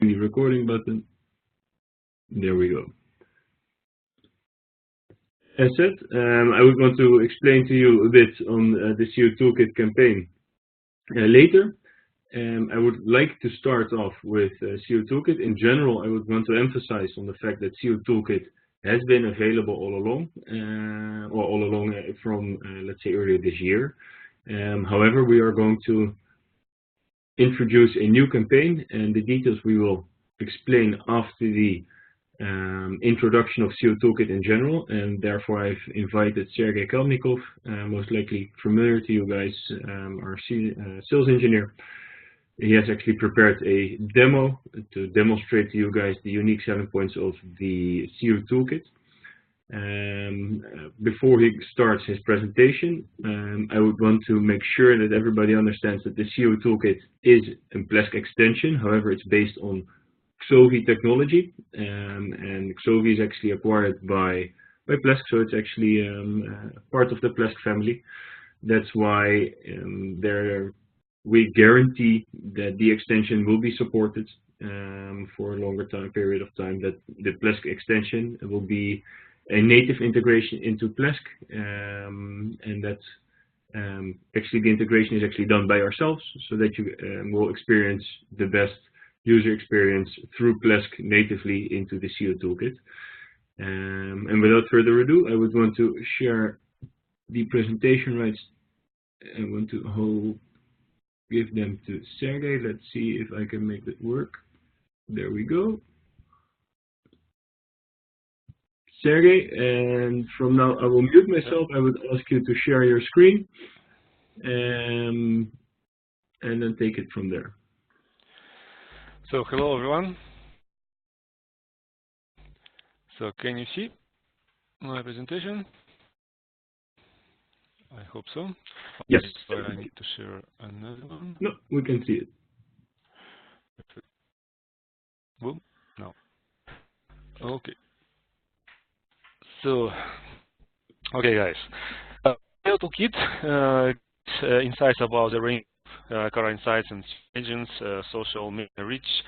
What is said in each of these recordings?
the recording button. There we go. As said, I would want to explain to you a bit on the SEO Toolkit campaign later. I would like to start off with SEO Toolkit. In general, I would want to emphasize on the fact that SEO Toolkit has been available all along, from, let's say, earlier this year. However, we are going to introduce a new campaign, and the details we will explain after the introduction of SEO Toolkit in general, and therefore I've invited Sergey Kalmnikov, most likely familiar to you guys, our sales engineer. He has actually prepared a demo to demonstrate to you guys the unique selling points of the SEO Toolkit. Before he starts his presentation, I would want to make sure that everybody understands that the SEO Toolkit is a Plesk extension. However, it's based on Xovi technology, and Xovi is actually acquired by Plesk, so it's actually part of the Plesk family. That's why we guarantee that the extension will be supported for a longer period of time, that the Plesk extension will be a native integration into Plesk, and that actually the integration is actually done by ourselves, so that you will experience the best user experience through Plesk natively into the SEO Toolkit. And without further ado, I would want to share the presentation rights. I want to give them to Sergey. Let's see if I can make that work. There we go. Sergey, and from now I will mute myself. I would ask you to share your screen and then take it from there. So hello everyone. So can you see my presentation? I hope so. Yes. I need to share another one. No, we can see it. Boom. No. Okay. So, okay guys. SEO Toolkit insights about the range current sites and engines, social media reach,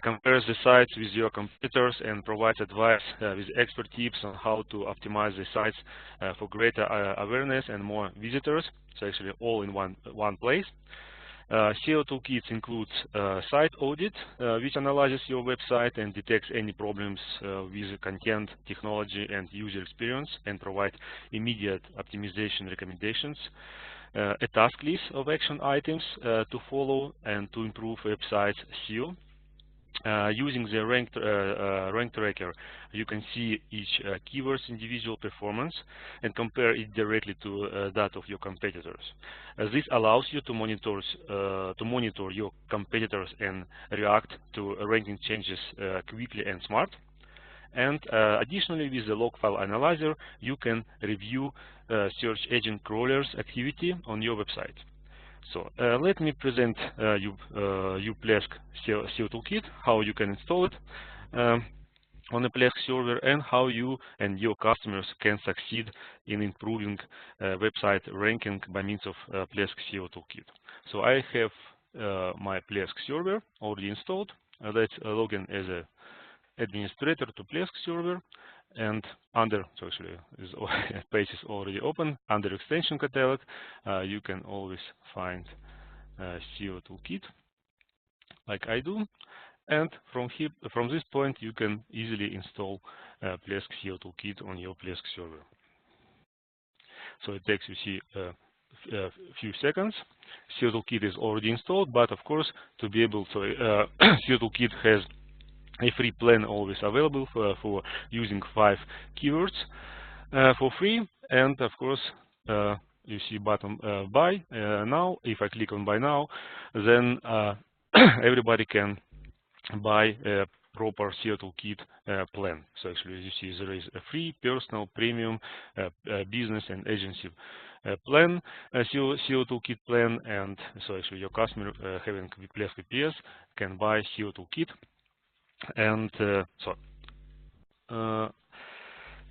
compares the sites with your competitors, and provides advice with expert tips on how to optimize the sites for greater awareness and more visitors. So actually all in one place. SEO Toolkit includes site audit, which analyzes your website and detects any problems with content, technology, and user experience, and provide immediate optimization recommendations. A task list of action items to follow and to improve websites SEO. Using the rank tracker, you can see each keyword's individual performance and compare it directly to that of your competitors. This allows you to monitor your competitors and react to ranking changes quickly and smart. And additionally, with the log file analyzer, you can review search engine crawlers activity on your website. So let me present you Plesk SEO Toolkit, how you can install it on the Plesk server, and how you and your customers can succeed in improving website ranking by means of Plesk SEO Toolkit. So I have my Plesk server already installed. Let's log in as an administrator to Plesk server, and under, so actually page is already open, under extension catalog, you can always find SEO Toolkit, like I do, and from this point you can easily install Plesk SEO Toolkit on your Plesk server. So it takes, you see, a few seconds. SEO Toolkit is already installed, but of course, to be able to, SEO Toolkit has a free plan always available for using 5 keywords for free, and of course you see button buy now. If I click on buy now, then everybody can buy a proper SEO Toolkit plan. So actually, you see there is a free, personal, premium, business, and agency plan, SEO Toolkit plan, and so actually your customer having Plesk VPS can buy SEO Toolkit. And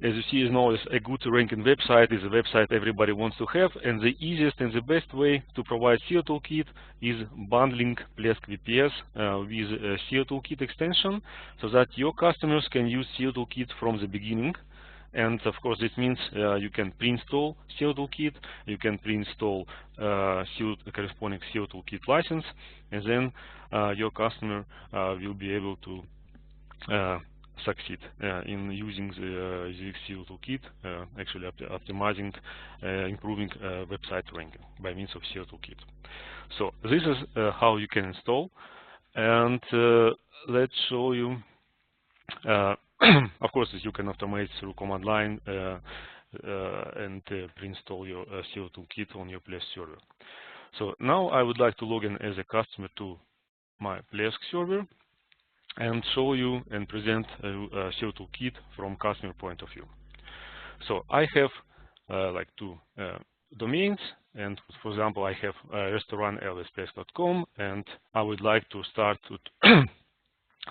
as you see, is known as a good ranking website is a website everybody wants to have, and the easiest and the best way to provide SEO Toolkit is bundling Plesk VPS with a SEO Toolkit extension, so that your customers can use SEO Toolkit from the beginning. And of course, this means you can pre-install SEO Toolkit, you can pre-install corresponding SEO Toolkit license, and then your customer will be able to succeed in using the SEO Toolkit, actually optimizing, improving website ranking by means of SEO Toolkit. So this is how you can install, and let's show you. Of course, you can automate through command line and pre-install your SEO Toolkit on your Plesk server. So now I would like to log in as a customer to my Plesk server and show you and present a SEO Toolkit from customer point of view. So I have like two domains, and for example, I have restaurant.lsplesk.com, and I would like to start to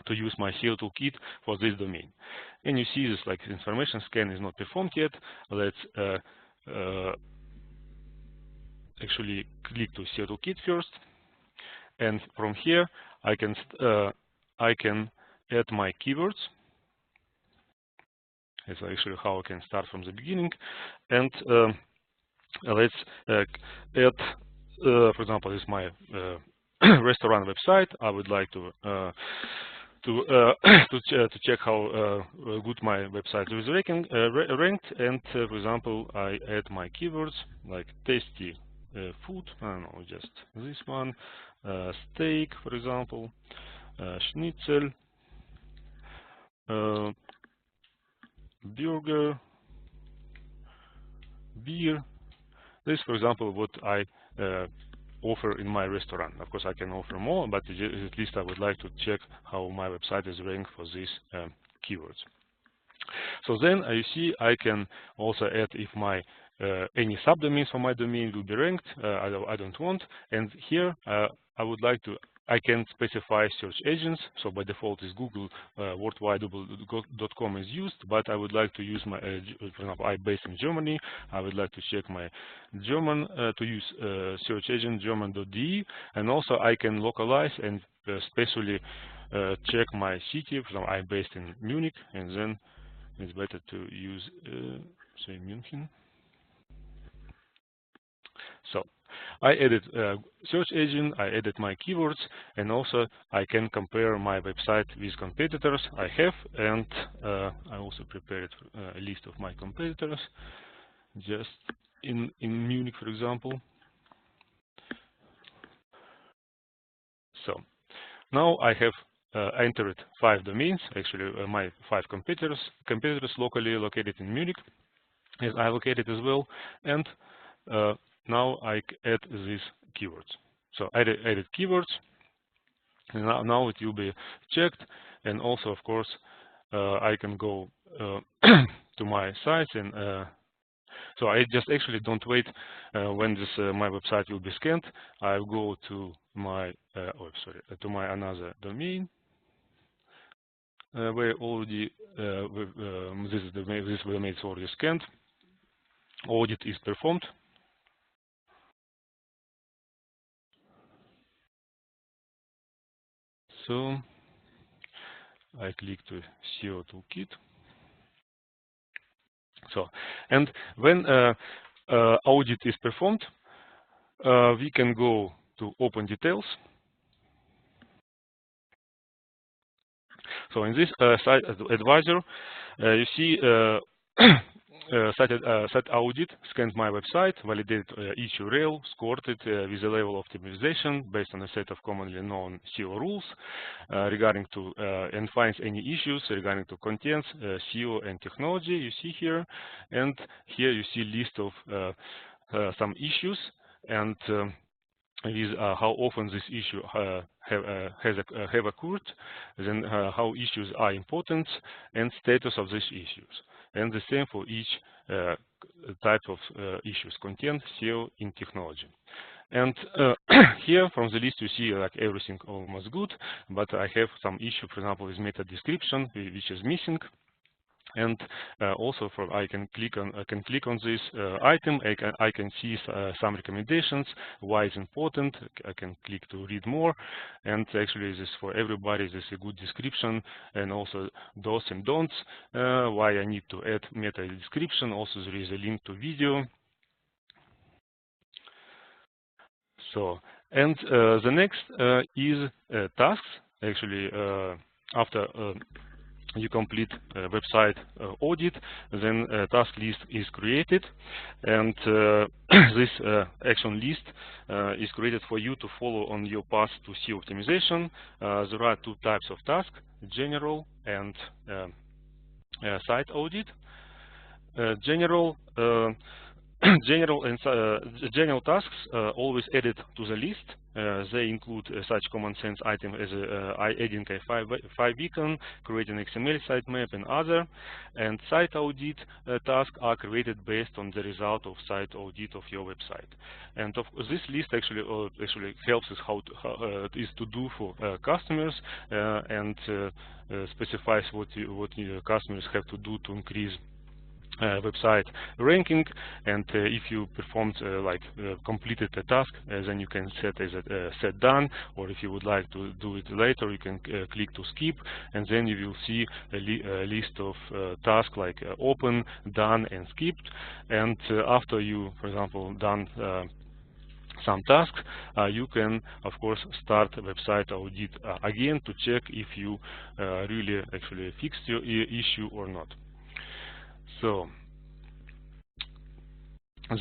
to use my SEO Toolkit for this domain. And you see this like information scan is not performed yet. Let's actually click to SEO Toolkit first, and from here I can add my keywords. That's actually how I can start from the beginning. And let's add, for example, this is my restaurant website. I would like to check how good my website is ranked, and for example, I add my keywords like tasty food. I don't know, just this one, steak, for example, schnitzel, burger, beer. This, for example, what I offer in my restaurant. Of course, I can offer more, but at least I would like to check how my website is ranked for these keywords. So then you see I can also add if my any subdomains for my domain will be ranked. I don't want, and here I would like to. I can specify search agents. So by default is Google worldwide.com is used, but I would like to use my, for example, I'm based in Germany. I would like to check my German to use search agent german.de, and also I can localize and specially check my city. For example, I'm based in Munich, and then it's better to use say München. So I added search engine, I added my keywords, and also I can compare my website with competitors I have, and I also prepared a list of my competitors, just in Munich, for example. So now I have entered 5 domains, actually my 5 competitors locally located in Munich, as I located as well, and now I add these keywords. So I added keywords, and now it will be checked. And also, of course, I can go to my sites, and so I just actually don't wait when this my website will be scanned. I'll go to my to my another domain where already this domain is already scanned. Audit is performed. So I click to SEO Toolkit. So, and when audit is performed, we can go to Open Details. So in this Site Advisor, you see Site Audit scans my website, validated each URL, scored it with a level of optimization based on a set of commonly known SEO rules regarding to and finds any issues regarding to contents, SEO, and technology. You see here, and here you see list of some issues and with how often this issue have occurred, then how issues are important, and status of these issues. And the same for each type of issues: content, SEO, in technology. And here from the list you see like everything almost good, but I have some issue, for example, with meta description, which is missing. And also, I can click on this item. I can see some recommendations, why it's important. I can click to read more, and actually, this for everybody. This is a good description, and also do's and don'ts. Why I need to add meta description. Also, there is a link to video. So, and the next is tasks. Actually, after you complete website audit, then a task list is created, and this action list is created for you to follow on your path to SEO optimization. There are two types of tasks: general and site audit. General general tasks always added to the list. They include such common sense items as adding a file beacon, creating XML sitemap, and other. And site audit tasks are created based on the result of site audit of your website. And this list actually helps us how it is to do for customers, and specifies what your customers have to do to increase website ranking. And if you performed completed a task, then you can set as a set done, or if you would like to do it later, you can click to skip, and then you will see a list of tasks like open, done, and skipped. And after you, for example, done some tasks, you can of course start a website audit again to check if you really actually fixed your issue or not. So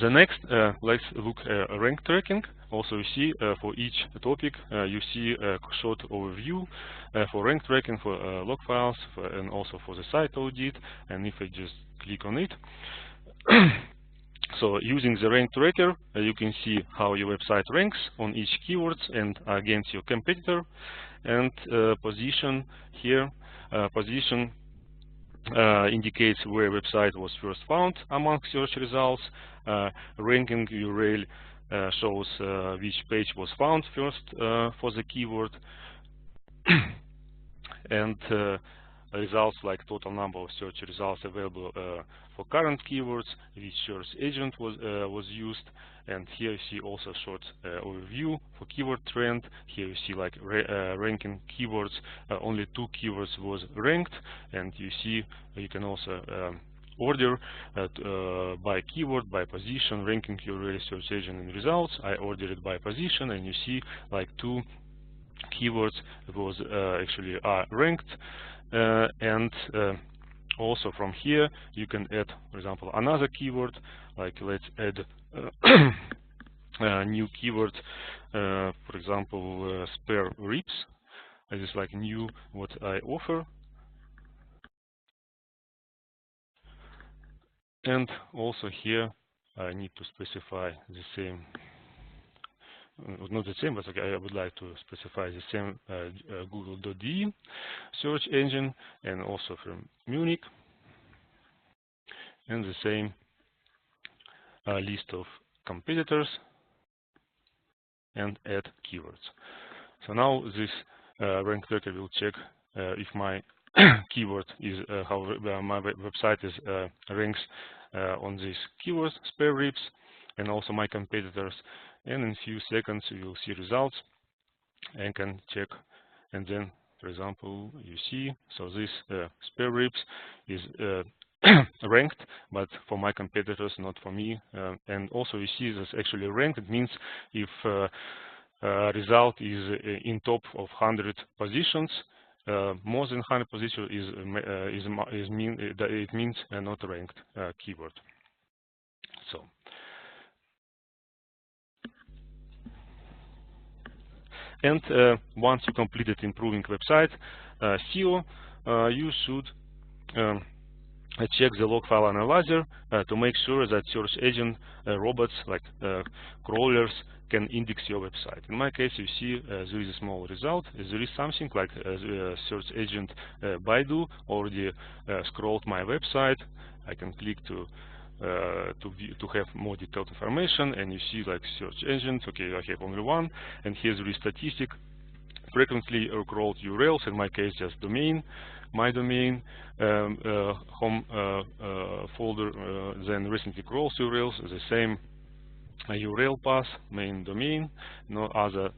the next, let's look at rank tracking. Also, you see for each topic, you see a short overview for rank tracking, for log files, and also for the site audit. And if I just click on it, so using the rank tracker, you can see how your website ranks on each keywords and against your competitor. And position here, position indicates where website was first found among search results. Ranking URL shows which page was found first for the keyword. And results like total number of search results available for current keywords, which search agent was used. And here you see also short overview for keyword trend. Here you see like ranking keywords. Only 2 keywords was ranked, and you see you can also order by keyword, by position, ranking URL, search agent, and results. I ordered it by position, and you see like 2 keywords was actually are ranked. And also from here you can add, for example, another keyword. Like let's add a new keyword, for example, spare ribs. This is like new what I offer. And also here I need to specify the same, not the same, but okay, I would like to specify the same google.de search engine, and also from Munich, and the same list of competitors, and add keywords. So now this rank tracker will check if my keyword is how my website is ranks on these keywords, spare ribs, and also my competitors. And in a few seconds you will see results and can check. And then, for example, you see, so this spare ribs is ranked, but for my competitors, not for me. And also you see this actually ranked. It means if result is in top of 100 positions, more than 100 positions it means not ranked keyword. So. And once you completed improving website SEO, you should check the log file analyzer to make sure that search agent robots like crawlers can index your website. In my case, you see there is a small result. There is something like search agent Baidu already scrolled my website. I can click to have more detailed information, and you see like search agent. Okay, I have only one, and here's the statistic frequently crawled URLs, in my case just domain, my domain, home folder, then recently crawled URLs, the same URL path, main domain, no other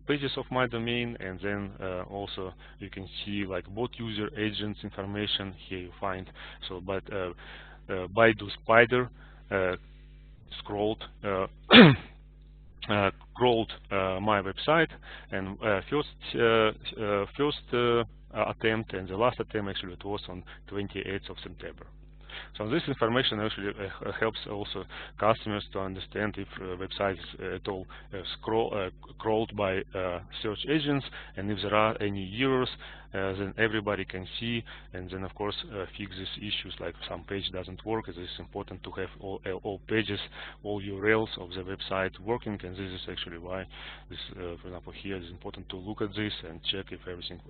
pages of my domain, and then also you can see like bot user agents information here you find. So, but Baidu Spider scrolled crawled my website, and first attempt and the last attempt actually it was on 28th of September. So this information actually helps also customers to understand if website is at all crawled by search agents, and if there are any errors, then everybody can see, and then of course fix these issues. Like some page doesn't work, it is important to have all pages, all URLs of the website working, and this is actually why this, for example, here it is important to look at this and check if everything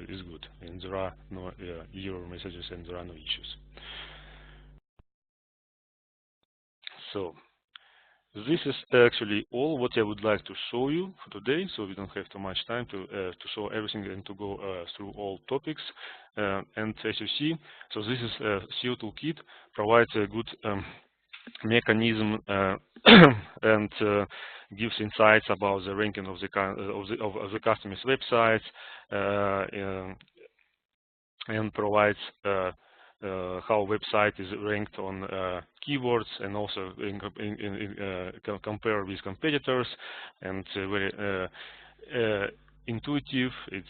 is good, and there are no error messages and there are no issues. So this is actually all what I would like to show you for today, so we don't have too much time to show everything and to go through all topics. And as you see, so this is SEO Toolkit, provides a good mechanism and gives insights about the ranking of the customer's websites, and provides how website is ranked on keywords, and also compare with competitors, and very intuitive. It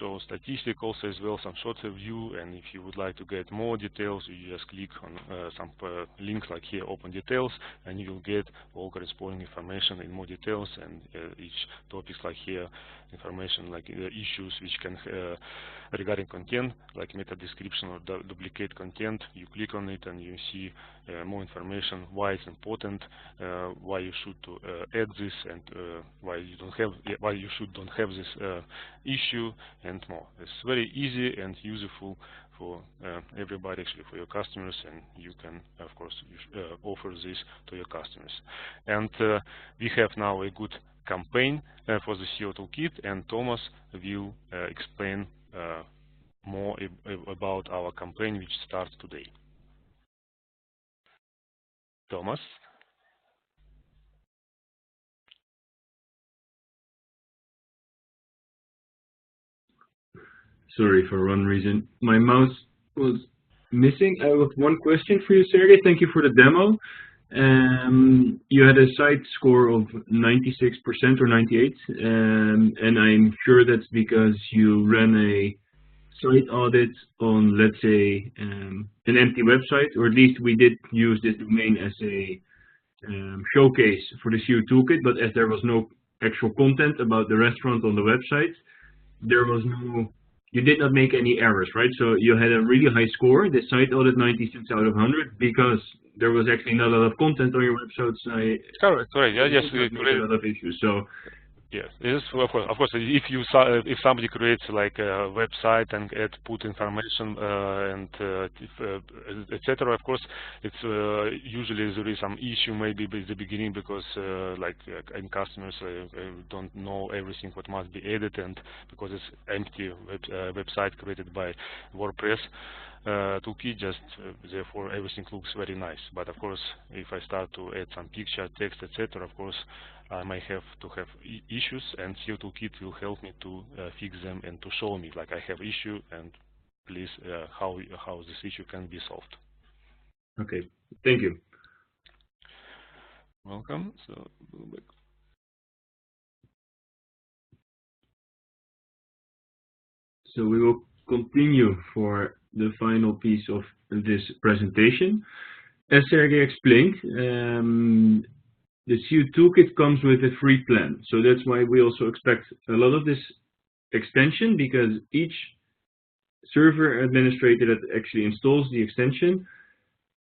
shows statistics also as well, some short review, and if you would like to get more details, you just click on some links like here, open details, and you will get all corresponding information in more details, and each topics like here, information like issues which can regarding content, like meta description or duplicate content. You click on it and you see more information, why it's important, why you should to add this, and why you don't have this issue, and more. It's very easy and useful for everybody, actually for your customers, and you can of course offer this to your customers. And we have now a good campaign for the SEO Toolkit, and Thomas will explain more about our campaign which starts today. Thomas? Sorry, for one reason my mouse was missing. I have one question for you, Sergey. Thank you for the demo. You had a site score of 96% or 98, and I'm sure that's because you ran a site audit on, let's say, an empty website, or at least we did use this domain as a showcase for the SEO Toolkit, but as there was no actual content about the restaurant on the website, there was no, you did not make any errors, right? So you had a really high score, the site audit 96 out of 100, because there was actually not a lot of content on your website. So correct. Yeah, yes, a lot of issues. So yes, this of course. If somebody creates like a website and put information and etc. Of course, it's usually there is some issue maybe at the beginning, because and customers don't know everything what must be added, and because it's empty website created by WordPress toolkit, just therefore everything looks very nice. But of course, if I start to add some picture, text, etc., of course I might have to have issues, and SEO Toolkit will help me to fix them and to show me like I have issue, and please how this issue can be solved. Okay, thank you. Welcome. So go back. So we will continue for the final piece of this presentation. As Sergey explained, the SEO Toolkit comes with a free plan. So that's why we also expect a lot of this extension, because each server administrator that actually installs the extension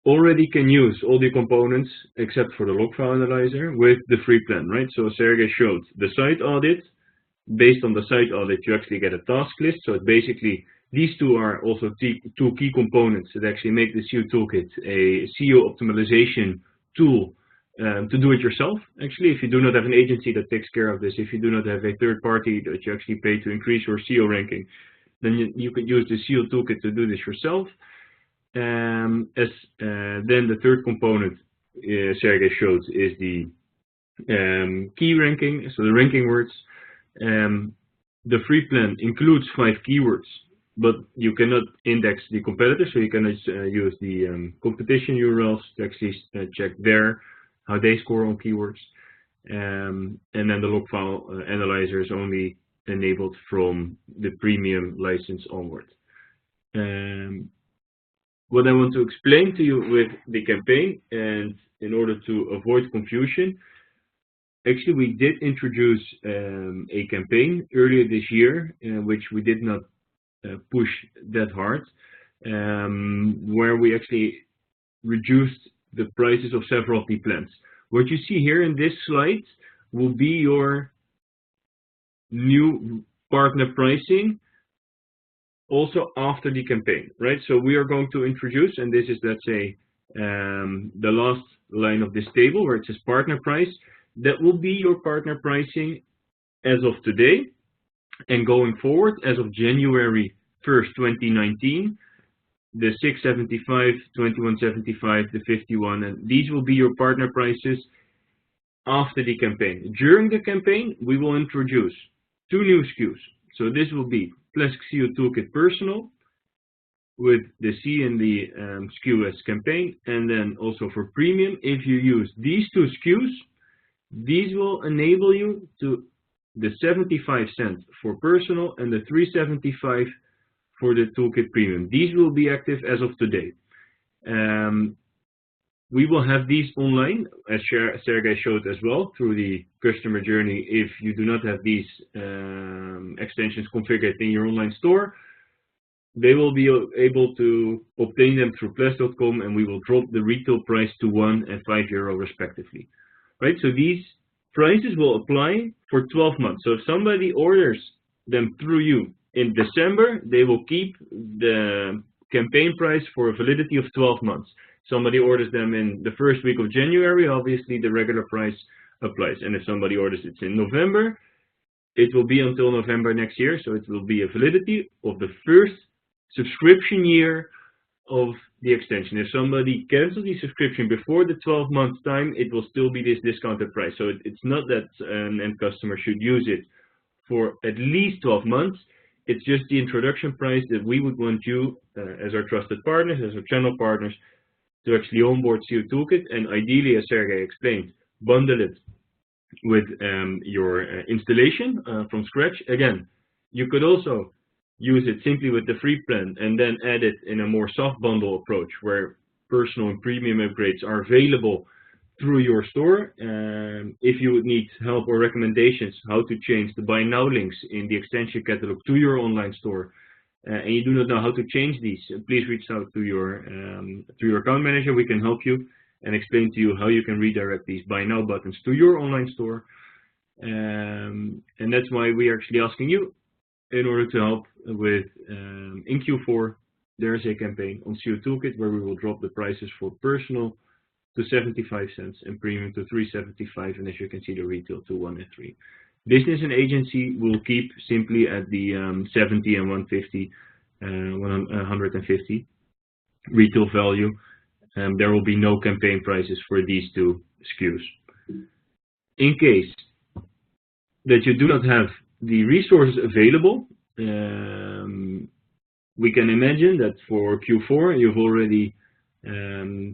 already can use all the components except for the log file analyzer with the free plan, right? So Sergey showed the site audit. Based on the site audit, you actually get a task list. So it basically, these two are also two key components that actually make the SEO Toolkit a SEO optimization tool to do it yourself. Actually, if you do not have an agency that takes care of this, if you do not have a third party that you actually pay to increase your SEO ranking, then you could use the SEO Toolkit to do this yourself. Then the third component Sergey showed is the key ranking, so the ranking words. The free plan includes 5 keywords, but you cannot index the competitors, so you cannot use the competition URLs to actually check how they score on keywords. And then the log file analyzer is only enabled from the premium license onward. What I want to explain to you with the campaign, and in order to avoid confusion, actually we did introduce a campaign earlier this year, which we did not push that hard, where we actually reduced the prices of several of the plans. What you see here in this slide will be your new partner pricing also after the campaign, right? So we are going to introduce, and this is, let's say, the last line of this table where it says partner price. That will be your partner pricing as of today and going forward as of January 1st, 2019. The 675, 2175, the 51, and these will be your partner prices after the campaign. During the campaign, we will introduce 2 new SKUs. So this will be Plesk SEO Toolkit Personal with the C in the SKU as campaign, and then also for premium, if you use these 2 SKUs, these will enable you to the 75 cents for personal and the 375 for the Toolkit Premium. These will be active as of today. We will have these online, as Sergey showed as well, through the customer journey. If you do not have these extensions configured in your online store, they will be able to obtain them through Plesk.com, and we will drop the retail price to €1 and €5 respectively. Right, so these prices will apply for 12 months. So if somebody orders them through you in December, they will keep the campaign price for a validity of 12 months. Somebody orders them in the first week of January, obviously the regular price applies. And if somebody orders it in November, it will be until November next year. So it will be a validity of the first subscription year of the extension. If somebody cancels the subscription before the 12 months time, it will still be this discounted price. So it's not that an end customer should use it for at least 12 months. It's just the introduction price that we would want you, as our trusted partners, as our channel partners, to actually onboard SEO Toolkit, and ideally, as Sergey explained, bundle it with your installation from scratch. Again, you could also use it simply with the free plan and then add it in a more soft bundle approach where personal and premium upgrades are available through your store. If you would need help or recommendations how to change the buy now links in the extension catalog to your online store, and you do not know how to change these, please reach out to your account manager. We can help you and explain to you how you can redirect these buy now buttons to your online store. And that's why we are actually asking you, in order to help with, in Q4, there is a campaign on SEO Toolkit where we will drop the prices for personal to 75 cents and premium to 375, and as you can see, the retail to 1 and 3. Business and agency will keep simply at the 70 and 150, 150 retail value. There will be no campaign prices for these 2 SKUs. In case that you do not have the resources available, we can imagine that for Q4 you've already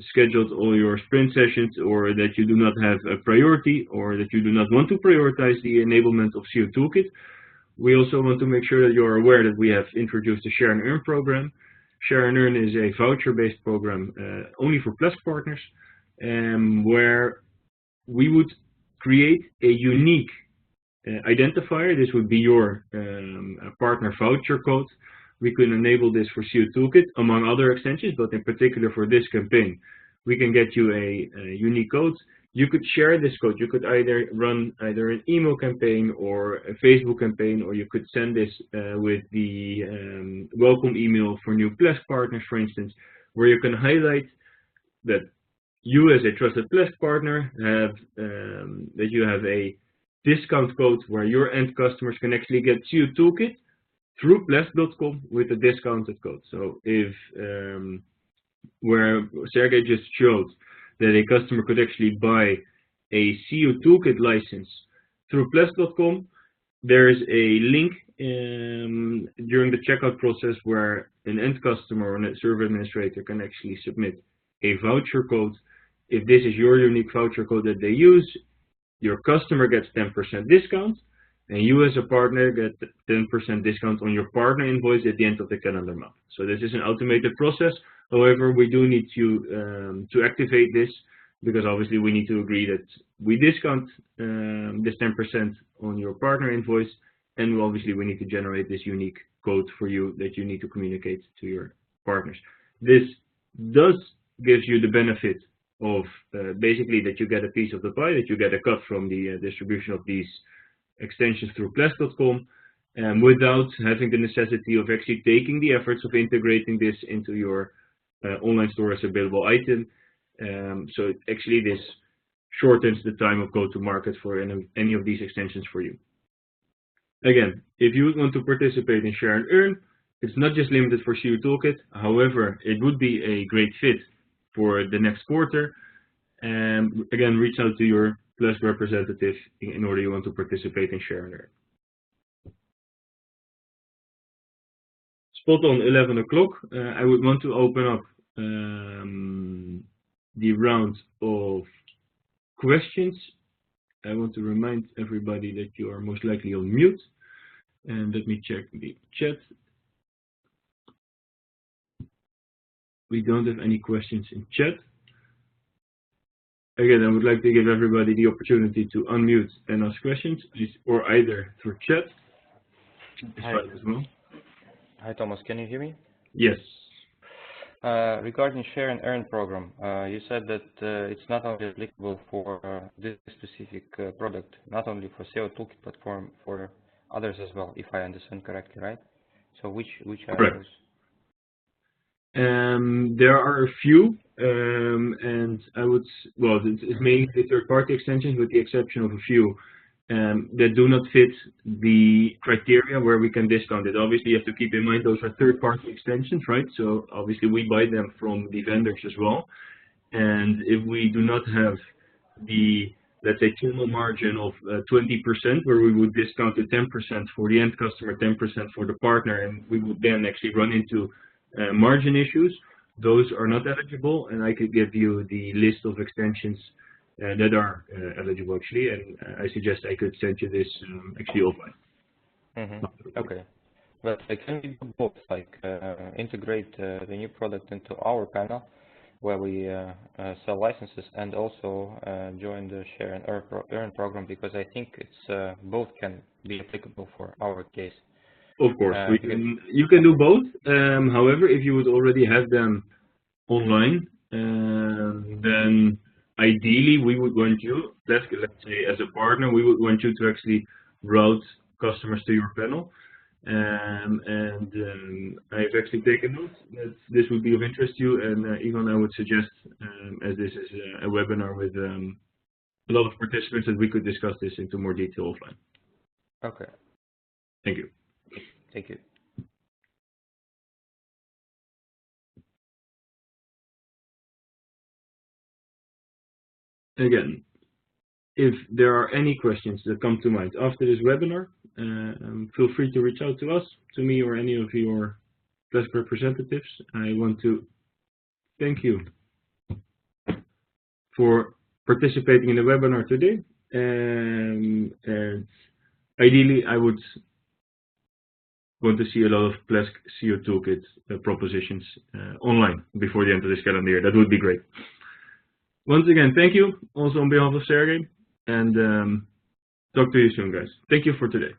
scheduled all your sprint sessions, or that you do not have a priority, or that you do not want to prioritize the enablement of SEO Toolkit. We also want to make sure that you're aware that we have introduced the Share and Earn program. Share and Earn is a voucher-based program only for Plesk partners, where we would create a unique identifier. This would be your partner voucher code. We can enable this for SEO Toolkit, among other extensions, but in particular for this campaign, we can get you a unique code. You could share this code. You could either run an email campaign or a Facebook campaign, or you could send this with the welcome email for new Plesk partners, for instance, where you can highlight that you as a trusted Plesk partner have that you have a discount code where your end customers can actually get SEO Toolkit through Plesk.com with a discounted code. So if where Sergey just showed that a customer could actually buy a SEO Toolkit license through Plesk.com, there is a link during the checkout process where an end customer or a server administrator can actually submit a voucher code. If this is your unique voucher code that they use, your customer gets 10% discount, and you as a partner get 10% discount on your partner invoice at the end of the calendar month. So this is an automated process. However, we do need to activate this, because obviously we need to agree that we discount this 10% on your partner invoice, and obviously we need to generate this unique code for you that you need to communicate to your partners. This does give you the benefit of basically that you get a piece of the pie, that you get a cut from the distribution of these extensions through Plesk.com, without having the necessity of actually taking the efforts of integrating this into your online store as available item. So actually this shortens the time of go-to-market for any of these extensions for you. Again, if you want to participate in Share and Earn, it's not just limited for SEO Toolkit. However, it would be a great fit for the next quarter. And again, reach out to your Plesk representative in order you want to participate in Share and Earn. Spot on 11 o'clock, I would want to open up the round of questions. I want to remind everybody that you are most likely on mute. And let me check the chat. We don't have any questions in chat. Again, I would like to give everybody the opportunity to unmute and ask questions, or either through chat. Hi. As well. Hi, Thomas. Can you hear me? Yes. Regarding Share and Earn program, you said that it's not only applicable for this specific product, not only for SEO Toolkit, but for others as well, if I understand correctly, right? So which are Correct. those? There are a few, and I would, well, it's mainly third-party extensions with the exception of a few that do not fit the criteria where we can discount it. Obviously, you have to keep in mind those are third-party extensions, right? So obviously we buy them from the vendors as well. And if we do not have the, let's say, channel margin of 20%, where we would discount to 10% for the end customer, 10% for the partner, and we would then actually run into margin issues, those are not eligible. And I could give you the list of extensions that are eligible actually, and I suggest I could send you this actually offline. Mm-hmm. Okay, but can we do both, like integrate the new product into our panel where we sell licenses, and also join the Share and Earn program, because I think it's both can be applicable for our case. Of course, you can do both. However, if you would already have them online, then ideally we would want you, let's say as a partner, we would want you to actually route customers to your panel. I've actually taken note that this would be of interest to you, and Ivan, I would suggest, as this is a webinar with a lot of participants, that we could discuss this into more detail offline. Okay. Thank you. Thank you. Again, if there are any questions that come to mind after this webinar, feel free to reach out to us, to me, or any of your Plesk representatives. I want to thank you for participating in the webinar today. And ideally, I would want to see a lot of Plesk SEO Toolkit propositions online before the end of this calendar year. That would be great. Once again, thank you, also on behalf of Sergey, and talk to you soon, guys. Thank you for today.